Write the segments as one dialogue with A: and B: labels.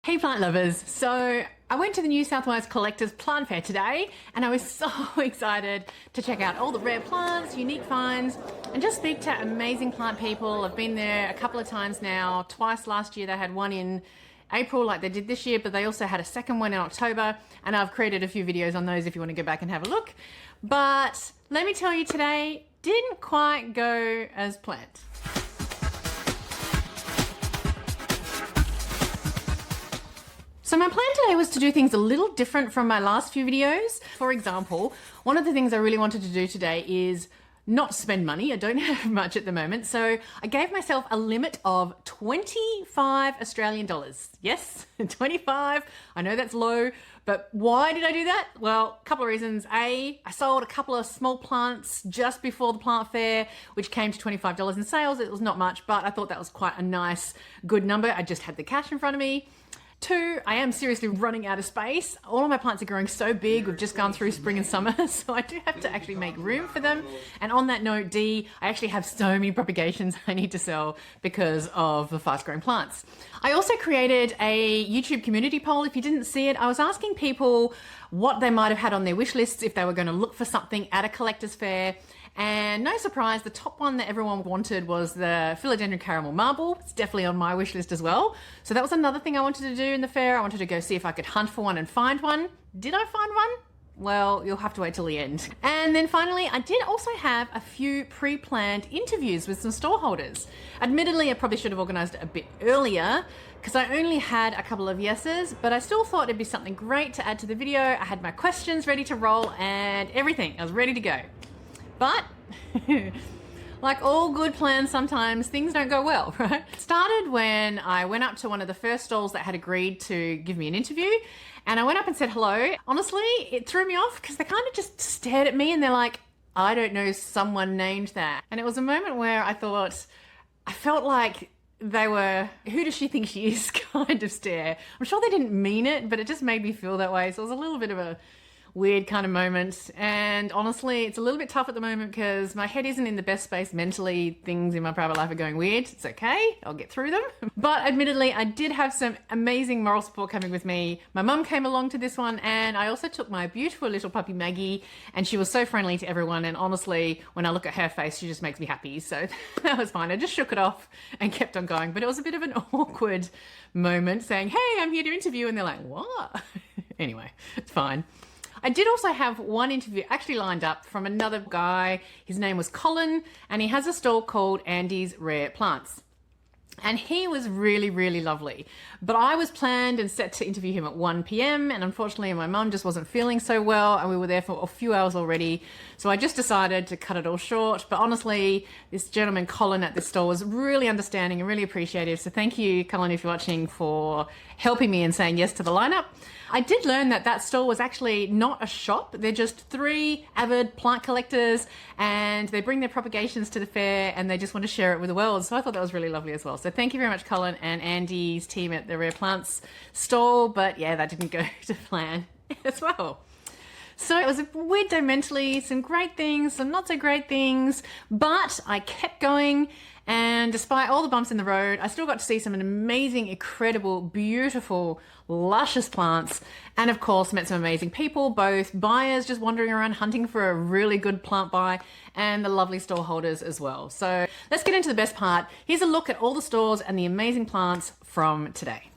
A: Hey plant lovers, so I went to the New South Wales Collectors Plant Fair today and I was so excited to check out all the rare plants, unique finds and just speak to amazing plant people. I've been there a couple of times now, twice last year. They had one in April like they did this year, but they also had a second one in October and I've created a few videos on those if you want to go back and have a look. But let me tell you, today didn't quite go as planned. So my plan today was to do things a little different from my last few videos. For example, one of the things I really wanted to do today is not spend money. I don't have much at the moment. So I gave myself a limit of 25 Australian dollars. Yes, 25. I know that's low, but why did I do that? Well, a couple of reasons. A, I sold a couple of small plants just before the plant fair, which came to $25 in sales. It was not much, but I thought that was quite a nice, good number. I just had the cash in front of me. Two, I am seriously running out of space. All of my plants are growing so big. We've just gone through spring and summer, so I do have to actually make room for them. And on that note, D, I actually have so many propagations I need to sell because of the fast growing plants. I also created a YouTube community poll. If you didn't see it, I was asking people what they might have had on their wish lists if they were going to look for something at a collector's fair. And no surprise, the top one that everyone wanted was the Philodendron caramel marble. It's definitely on my wish list as well. So that was another thing I wanted to do in the fair. I wanted to go see if I could hunt for one and find one. Did I find one? Well, you'll have to wait till the end. And then finally, I did also have a few pre-planned interviews with some store holders. Admittedly, I probably should have organized it a bit earlier because I only had a couple of yeses, but I still thought it'd be something great to add to the video. I had my questions ready to roll and everything. I was ready to go. But like all good plans, sometimes things don't go well, right? It started when I went up to one of the first stalls that had agreed to give me an interview and I went up and said hello. Honestly, it threw me off because they kind of just stared at me and they're like, I don't know, someone named that. And it was a moment where I felt like they were, who does she think she is kind of stare. I'm sure they didn't mean it, but it just made me feel that way. So it was a little bit of a weird kind of moment, and honestly it's a little bit tough at the moment because my head isn't in the best space mentally. Things in my private life are going weird. It's okay, I'll get through them. But admittedly I did have some amazing moral support coming with me. My mum came along to this one and I also took my beautiful little puppy Maggie and she was so friendly to everyone, and honestly when I look at her face she just makes me happy, so that was fine. I just shook it off and kept on going, but it was a bit of an awkward moment saying, hey, I'm here to interview, and they're like, what? Anyway, it's fine. I did also have one interview actually lined up from another guy. His name was Colin and he has a stall called Andy's Rare Plants. And he was really, really lovely. But I was planned and set to interview him at 1 p.m. and unfortunately my mum just wasn't feeling so well and we were there for a few hours already. So I just decided to cut it all short. But honestly, this gentleman, Colin, at this store was really understanding and really appreciative. So thank you, Colin, if you're watching, for helping me and saying yes to the lineup. I did learn that that store was actually not a shop. They're just three avid plant collectors and they bring their propagations to the fair and they just want to share it with the world. So I thought that was really lovely as well. So thank you very much, Colin and Andy's team at the Rare Plants stall. But yeah, that didn't go to plan as well. So it was a weird day mentally, some great things, some not so great things, but I kept going. And despite all the bumps in the road, I still got to see some amazing, incredible, beautiful, luscious plants. And of course, met some amazing people, both buyers just wandering around hunting for a really good plant buy and the lovely store holders as well. So let's get into the best part. Here's a look at all the stores and the amazing plants from today.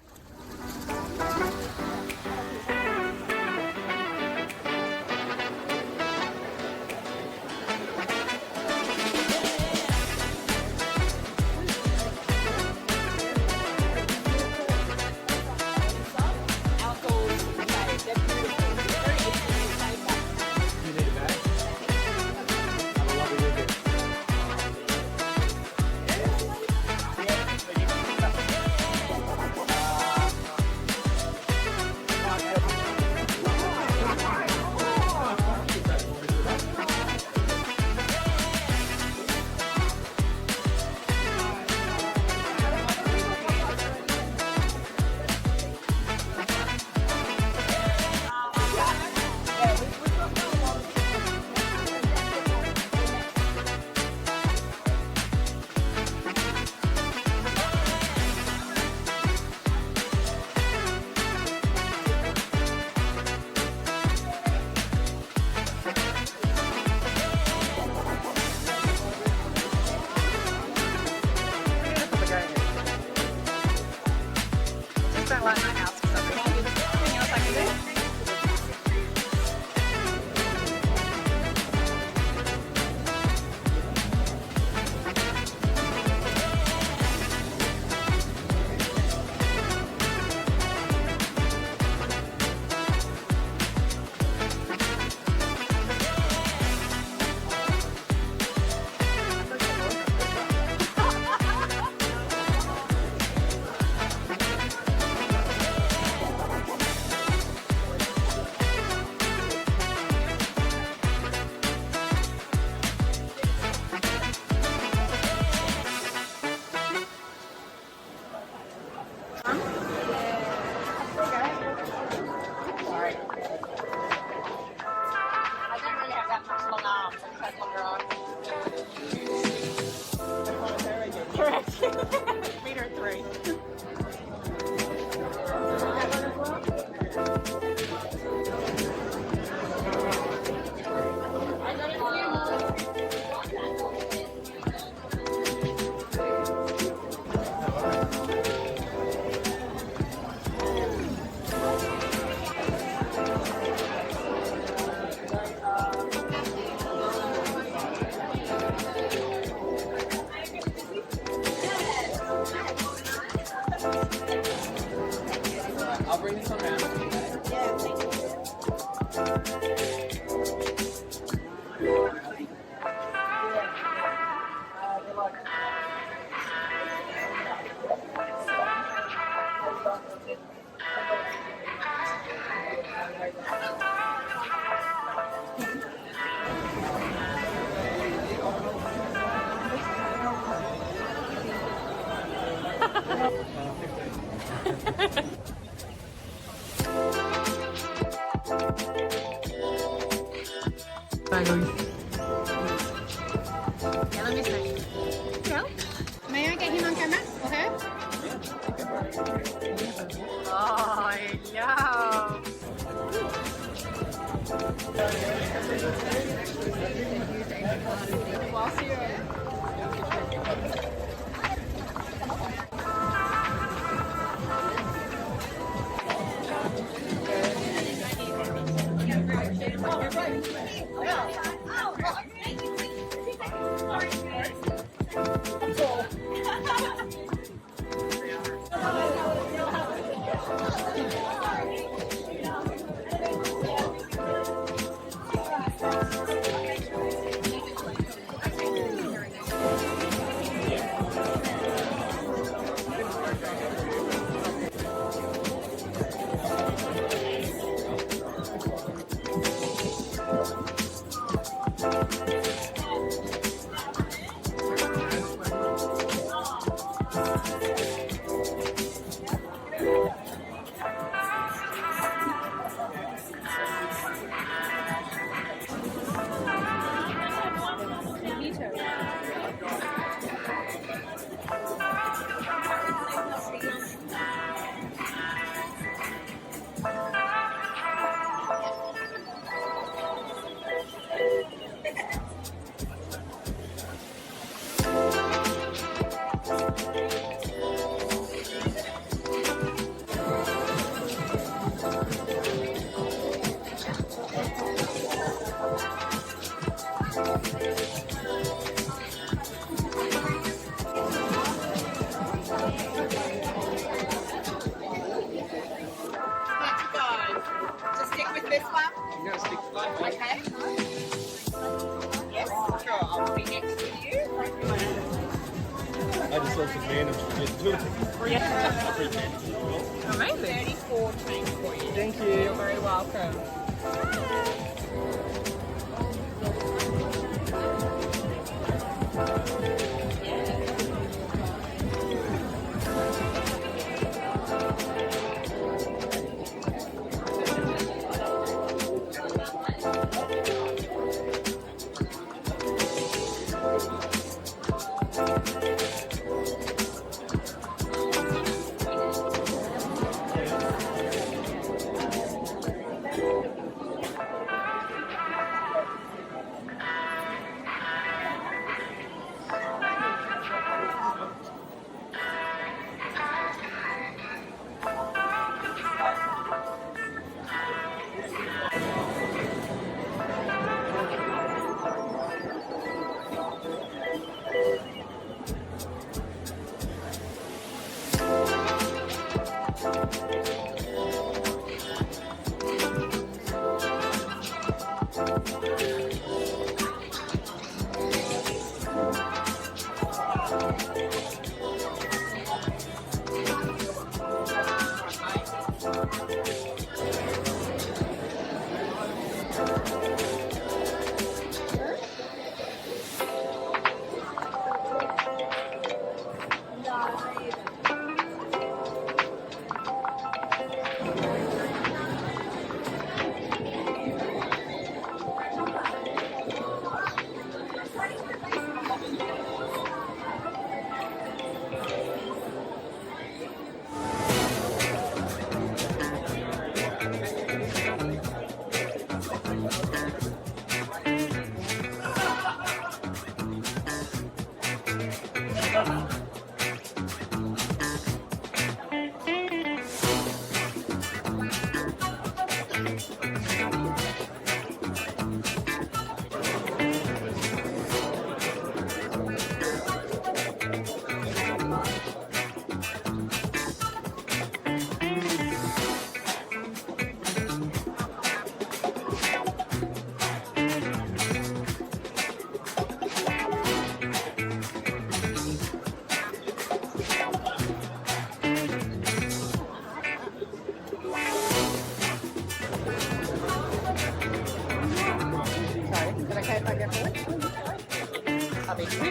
B: I'll bring this one around.
C: Yeah, thank you.
A: Yeah, let me see. Well, may I get him on camera? Or her? Oh, yeah.
C: This one?
B: I'm going to stick to that one.
C: Okay. Yes, sure. I'll be next to you.
B: I just saw some random shit to it.
C: Yeah.
A: Amazing.
C: 34 change for you.
B: Thank you.
C: You're very welcome.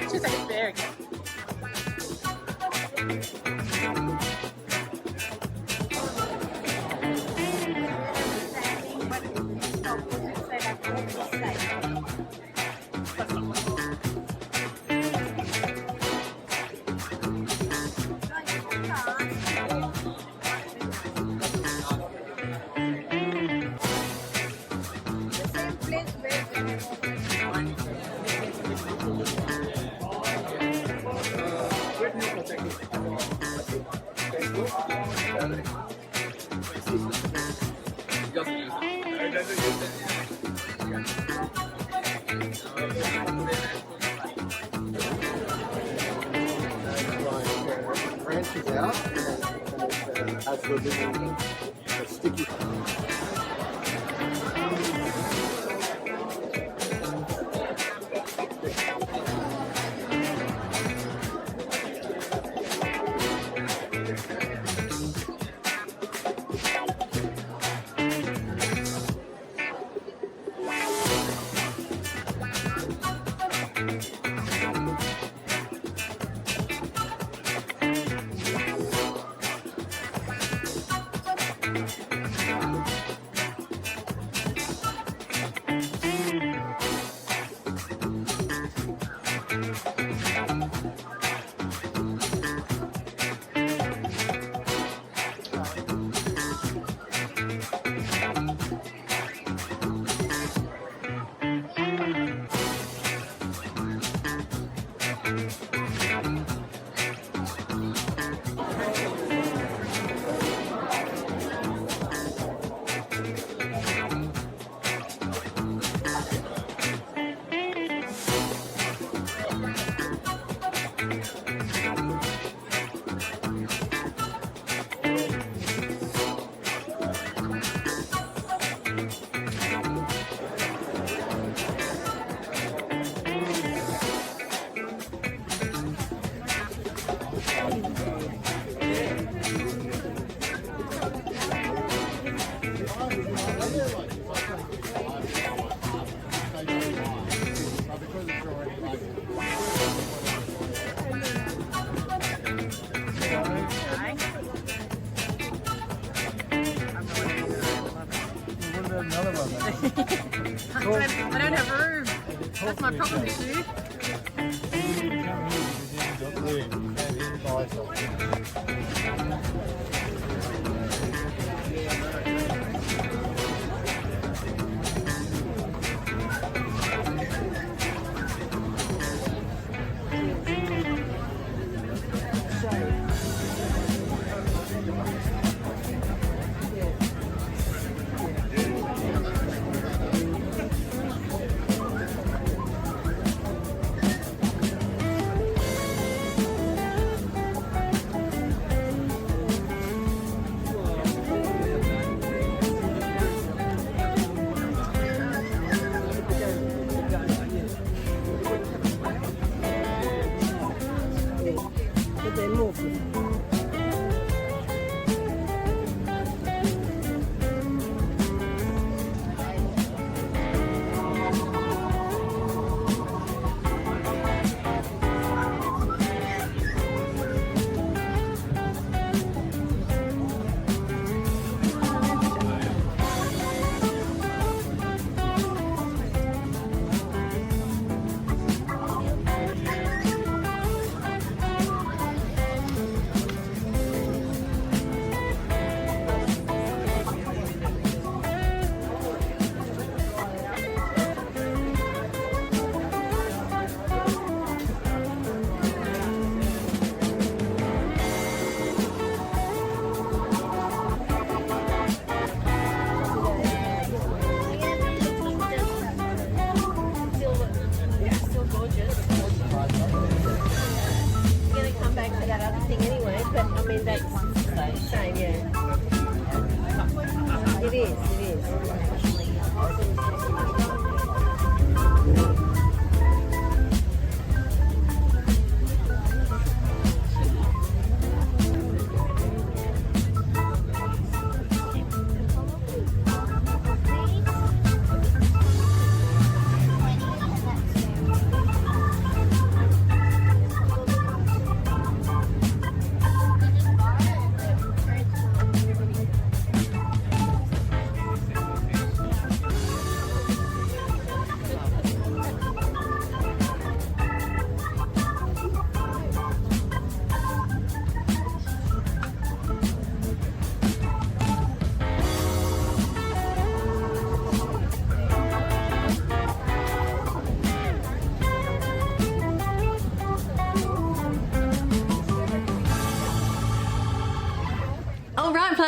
C: She's like, it's there again.
B: Branches out and it has the little sticky.
C: I don't have room. That's my problem, dude.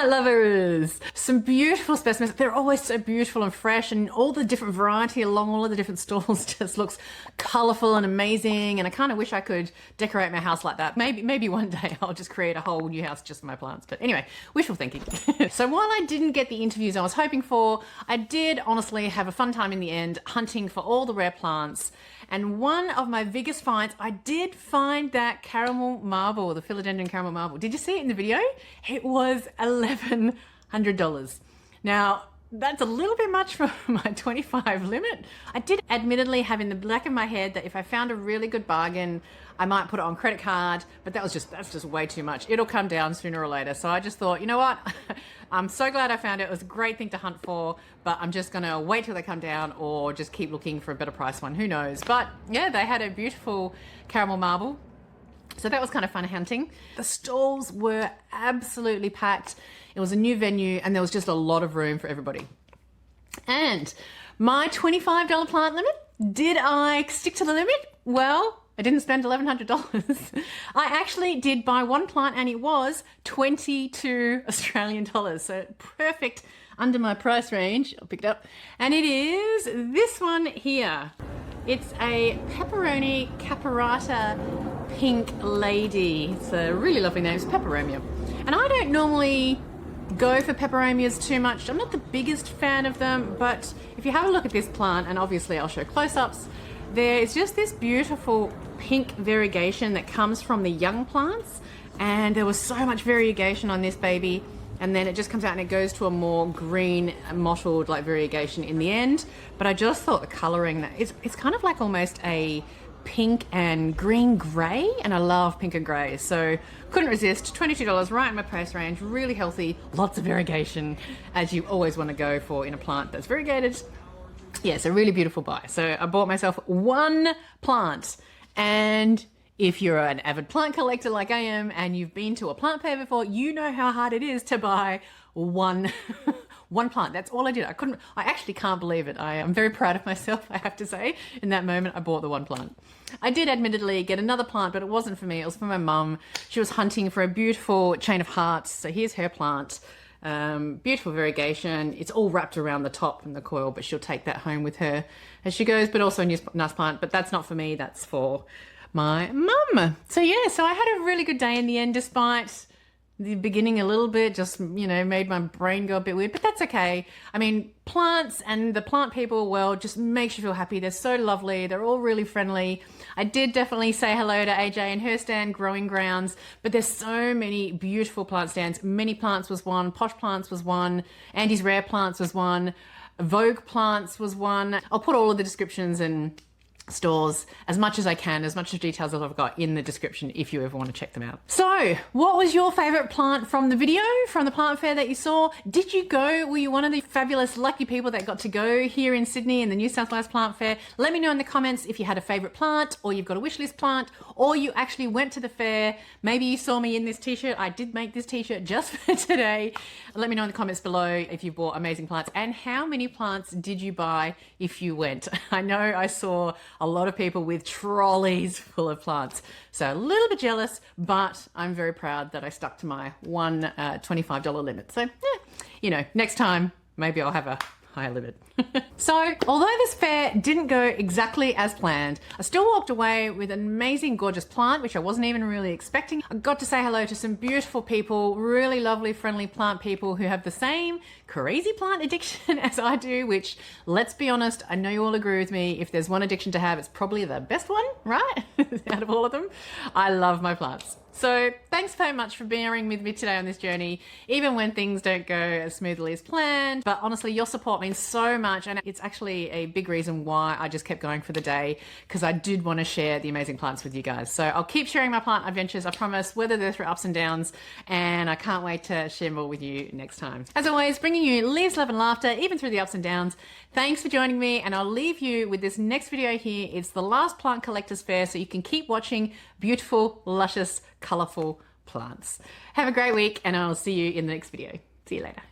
A: plant lovers. Some beautiful specimens. They're always so beautiful and fresh, and all the different variety along all of the different stalls just looks colourful and amazing. And I kind of wish I could decorate my house like that. Maybe one day I'll just create a whole new house just for my plants. But anyway, wishful thinking. So while I didn't get the interviews I was hoping for, I did honestly have a fun time in the end hunting for all the rare plants. And one of my biggest finds, I did find that caramel marble, the Philodendron caramel marble. Did you see it in the video? It was $1,100. Now, that's a little bit much for my 25 limit. I did admittedly have in the back of my head that if I found a really good bargain, I might put it on credit card, but that's just way too much. It'll come down sooner or later. So I just thought, you know what? I'm so glad I found it. It was a great thing to hunt for, but I'm just gonna wait till they come down or just keep looking for a better price one. Who knows? But yeah, they had a beautiful caramel marble. So that was kind of fun hunting. The stalls were absolutely packed. It was a new venue and there was just a lot of room for everybody. And my $25 plant limit, did I stick to the limit? Well, I didn't spend $1,100. I actually did buy one plant and it was 22 Australian dollars. So perfect under my price range. I'll pick it up. And it is this one here. It's a Pepperoni Caparata Pink Lady. It's a really lovely name. It's Peperomia. And I don't normally go for peperomias too much. I'm not the biggest fan of them, but if you have a look at this plant, and obviously I'll show close-ups, there is just this beautiful pink variegation that comes from the young plants, and there was so much variegation on this baby, and then it just comes out and it goes to a more green mottled like variegation in the end. But I just thought the coloring, that it's kind of like almost a pink and green grey, and I love pink and grey, so couldn't resist. $22, right in my price range, really healthy, lots of variegation, as you always want to go for in a plant that's variegated. Yeah, it's a really beautiful buy. So I bought myself one plant, and if you're an avid plant collector like I am and you've been to a plant fair before, you know how hard it is to buy one plant. That's all I did. I actually can't believe it. I am very proud of myself, I have to say. In that moment, I bought the one plant. I did admittedly get another plant, but it wasn't for me. It was for my mum. She was hunting for a beautiful chain of hearts. So here's her plant. Beautiful variegation. It's all wrapped around the top and the coil, but she'll take that home with her as she goes, but also a nice plant. But that's not for me. That's for my mum. So yeah, so I had a really good day in the end, despite the beginning a little bit, just, you know, made my brain go a bit weird, but that's okay. I mean, plants and the plant people world just makes you feel happy. They're so lovely. They're all really friendly. I did definitely say hello to AJ and her stand, Growing Grounds, but there's so many beautiful plant stands. Mini Plants was one, Posh Plants was one, Andy's Rare Plants was one, Vogue Plants was one. I'll put all of the descriptions and stores as much as I can, as much of details as I've got in the description if you ever want to check them out. So what was your favorite plant from the video, from the plant fair that you saw? Did you go? Were you one of the fabulous lucky people that got to go here in Sydney in the New South Wales Plant Fair? Let me know in the comments if you had a favorite plant, or you've got a wish list plant, or you actually went to the fair. Maybe you saw me in this t-shirt. I did make this t-shirt just for today. Let me know in the comments below if you bought amazing plants, and how many plants did you buy if you went? I know I saw a lot of people with trolleys full of plants. So a little bit jealous, but I'm very proud that I stuck to my one $25 limit. So, you know, next time, maybe I'll have a higher limit. So, although this fair didn't go exactly as planned, I still walked away with an amazing, gorgeous plant, which I wasn't even really expecting. I got to say hello to some beautiful people, really lovely, friendly plant people who have the same crazy plant addiction as I do, which, let's be honest, I know you all agree with me. If there's one addiction to have, it's probably the best one, right? Out of all of them. I love my plants. So thanks very much for bearing with me today on this journey, even when things don't go as smoothly as planned. But honestly, your support means so much, and it's actually a big reason why I just kept going for the day, because I did want to share the amazing plants with you guys. So I'll keep sharing my plant adventures, I promise, whether they're through ups and downs, and I can't wait to share more with you next time. As always, bringing you leaves, love and laughter, even through the ups and downs. Thanks for joining me, and I'll leave you with this next video here. It's the last Plant Collectors Fair, so you can keep watching beautiful, luscious, colourful plants. Have a great week, and I'll see you in the next video. See you later.